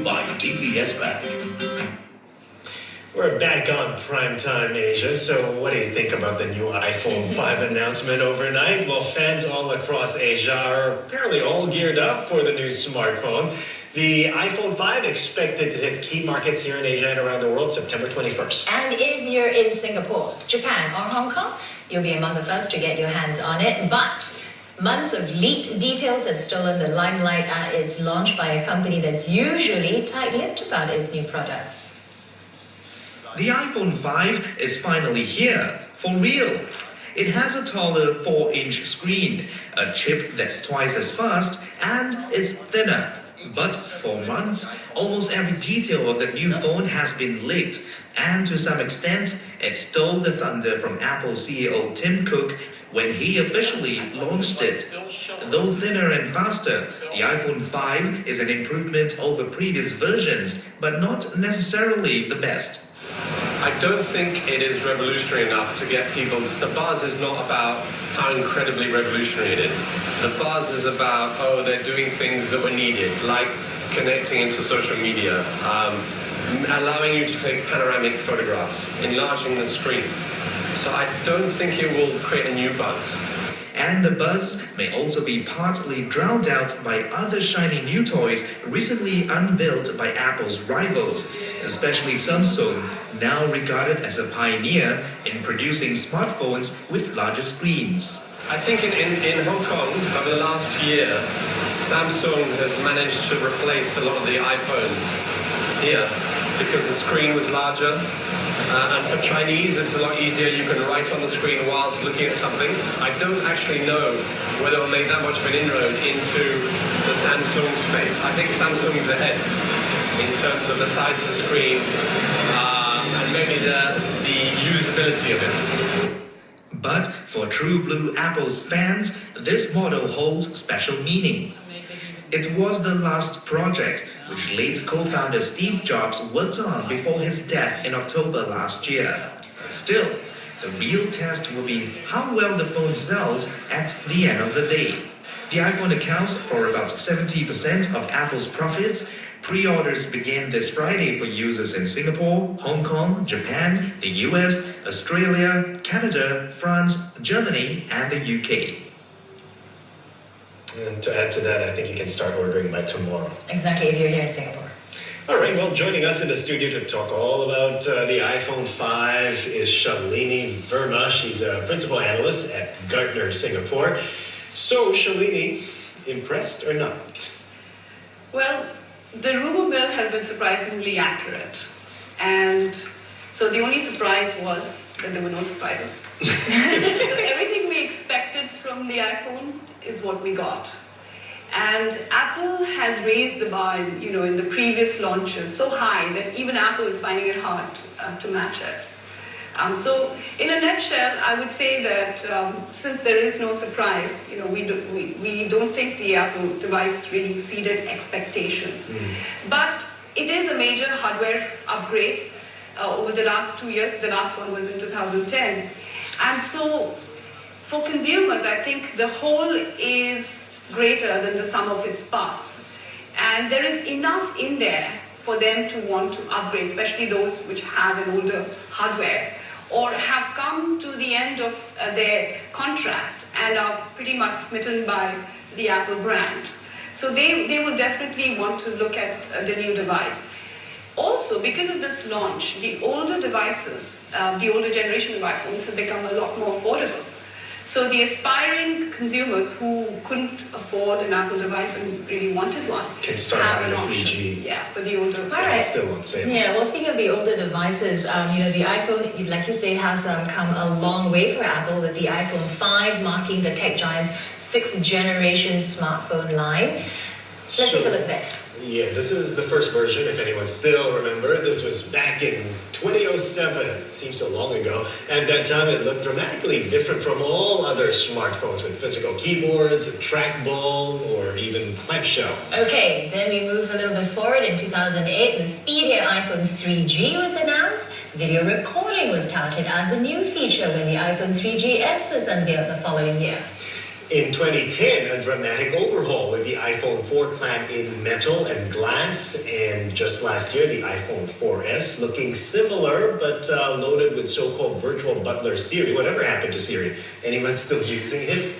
you by DBS Bank. We're back on Primetime Asia, so what do you think about the new iPhone 5 announcement overnight? Well, fans all across Asia are apparently all geared up for the new smartphone. The iPhone 5 expected to hit key markets here in Asia and around the world September 21st. And if you're in Singapore, Japan or Hong Kong, you'll be among the first to get your hands on it. But months of leaked details have stolen the limelight at its launch by a company that's usually tight-lipped about its new products. The iPhone 5 is finally here, for real. It has a taller 4-inch screen, a chip that's twice as fast, and is thinner. But for months, almost every detail of the new phone has been leaked, and to some extent, it stole the thunder from Apple CEO Tim Cook when he officially launched it. Though thinner and faster, the iPhone 5 is an improvement over previous versions, but not necessarily the best. I don't think it is revolutionary enough to get people. The buzz is not about how incredibly revolutionary it is. The buzz is about, oh, they're doing things that were needed, like connecting into social media, allowing you to take panoramic photographs, enlarging the screen. So I don't think it will create a new buzz. And the buzz may also be partly drowned out by other shiny new toys recently unveiled by Apple's rivals, especially Samsung, now regarded as a pioneer in producing smartphones with larger screens. I think in Hong Kong, over the last year, Samsung has managed to replace a lot of the iPhones here because the screen was larger. And for Chinese, it's a lot easier. You can write on the screen whilst looking at something. I don't actually know whether it will make that much of an inroad into the Samsung space. I think Samsung is ahead in terms of the size of the screen and maybe the usability of it. But for true blue Apple's fans, this model holds special meaning. It was the last project which late co-founder Steve Jobs worked on before his death in October last year. Still, the real test will be how well the phone sells at the end of the day. The iPhone accounts for about 70% of Apple's profits. Pre-orders began this Friday for users in Singapore, Hong Kong, Japan, the US, Australia, Canada, France, Germany, and the UK. And to add to that, I think you can start ordering by tomorrow. Exactly, if you're here in Singapore. All right, well, joining us in the studio to talk all about the iPhone 5 is Shalini Verma. She's a principal analyst at Gartner Singapore. So, Shalini, impressed or not? Well, the rumor mill has been surprisingly accurate. And so the only surprise was that there were no surprises. So everything we expected from the iPhone is what we got. And Apple has raised the bar, in the previous launches so high that even Apple is finding it hard to match it. So in a nutshell, I would say that since there is no surprise, we don't think the Apple device really exceeded expectations. But it is a major hardware upgrade over the last 2 years. The last one was in 2010. And so for consumers, I think the whole is greater than the sum of its parts. And there is enough in there for them to want to upgrade, especially those which have an older hardware or have come to the end of their contract and are pretty much smitten by the Apple brand. So they will definitely want to look at the new device. Also, because of this launch, the older devices, the older generation of iPhones have become a lot more affordable. So the aspiring consumers who couldn't afford an Apple device and really wanted one can start buying a 3G. Yeah, for the older. All right. Still on sale. Yeah, well, speaking of the older devices, the iPhone, like you say, has come a long way for Apple with the iPhone 5 marking the tech giant's 6th generation smartphone line. Let's take a look there. Yeah, this is the first version, if anyone still remember. This was back in 2007. It seems so long ago. At that time, it looked dramatically different from all other smartphones with physical keyboards, a trackball, or even clamshell. Okay, then we move a little bit forward. In 2008, the speedier iPhone 3G was announced. Video recording was touted as the new feature when the iPhone 3GS was unveiled the following year. In 2010, a dramatic overhaul with the iPhone 4 clad in metal and glass, and just last year, the iPhone 4S looking similar but loaded with so-called virtual butler Siri. Whatever happened to Siri? Anyone still using it?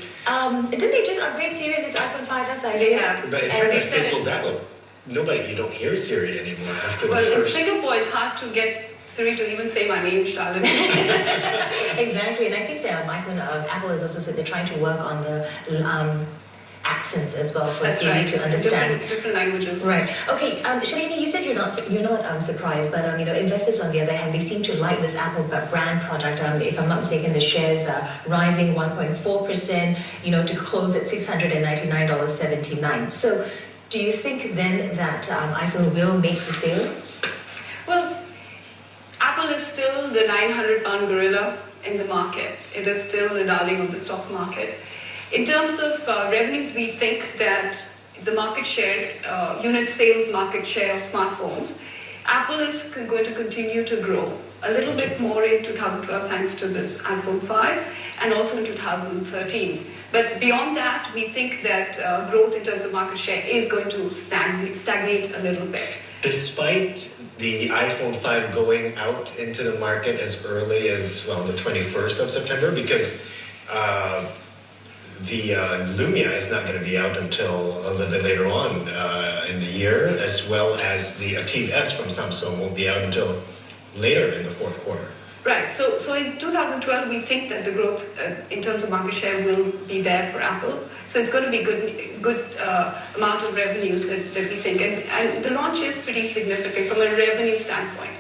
Didn't they just upgrade Siri in this iPhone 5S? Yeah. But it kind of fizzled out. You don't hear Siri anymore after the Well, first... in Singapore, it's hard to get Siri to even say my name, Charlotte. Exactly, and I think that Apple has also said they're trying to work on the accents as well for That's Siri right. to understand. Different languages. Right. Okay, Shalini, you said you're not surprised, but investors on the other hand, they seem to like this Apple brand product. If I'm not mistaken, the shares are rising 1.4%. To close at $699.79. So, do you think then that iPhone will make the sales? Well, Apple is still the 900-pound gorilla in the market. It is still the darling of the stock market. In terms of revenues, we think that the market share, unit sales market share of smartphones, Apple is going to continue to grow a little bit more in 2012 thanks to this iPhone 5 and also in 2013. But beyond that, we think that growth in terms of market share is going to stagnate a little bit. Despite the iPhone 5 going out into the market as early as, the 21st of September, because the Lumia is not going to be out until a little bit later on in the year, as well as the Active S from Samsung won't be out until later in the fourth quarter. Right, so in 2012 we think that the growth in terms of market share will be there for Apple. So it's going to be good amount of revenues that we think, and the launch is pretty significant from a revenue standpoint.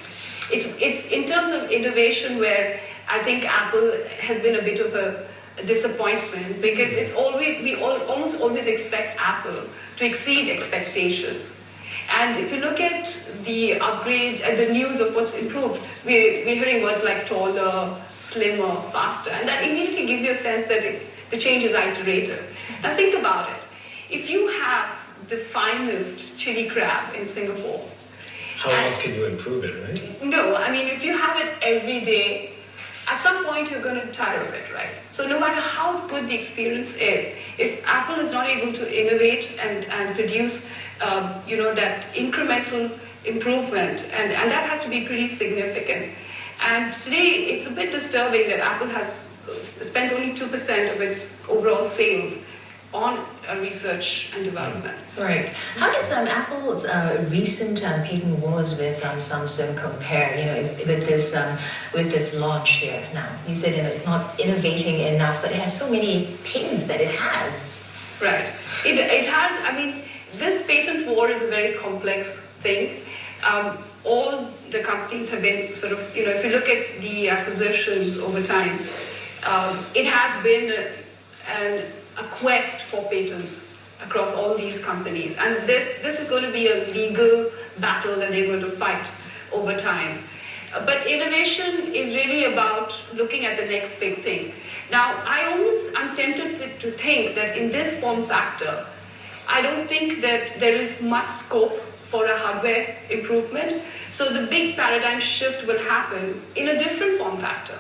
It's in terms of innovation where I think Apple has been a bit of a disappointment, because we almost always expect Apple to exceed expectations. And if you look at the upgrade and the news of what's improved, we're hearing words like taller, slimmer, faster, and that immediately gives you a sense that the change is iterative. Now think about it. If you have the finest chili crab in Singapore, how else can you improve it, right? No, I mean, if you have it every day, at some point you're going to tire of it, right? So no matter how good the experience is, if Apple is not able to innovate and produce that incremental improvement, and that has to be pretty significant. And today, it's a bit disturbing that Apple spends only 2% of its overall sales on research and development. Right. How does Apple's recent patent wars with Samsung compare? With this launch here now. You said it's not innovating enough, but it has so many patents that it has. Right. It has. I mean, this patent war is a very complex thing. All the companies have been sort of, if you look at the acquisitions over time, it has been a quest for patents across all these companies. And this is going to be a legal battle that they're going to fight over time. But innovation is really about looking at the next big thing. Now, I'm tempted to think that in this form factor, I don't think that there is much scope for a hardware improvement. So the big paradigm shift will happen in a different form factor.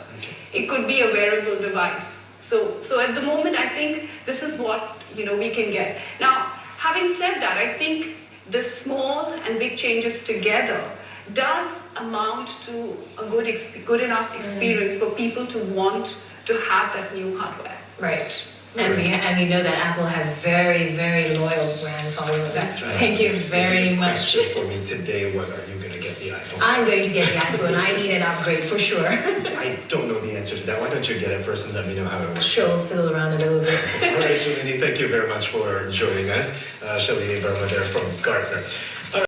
It could be a wearable device. So at the moment, I think this is what we can get. Now, having said that, I think the small and big changes together does amount to a good enough experience for people to want to have that new hardware. Right. And we know that Apple have very, very loyal brand followers. That's right. Thank you very The much. question for me today was, are you going to get the iPhone? I'm going to get the iPhone. I need an upgrade for sure. I don't know the answer to that. Why don't you get it first and let me know how it works? Sure, fiddle around a little bit. All right, Shalini, thank you very much for joining us. Shalini Verma there from Gartner.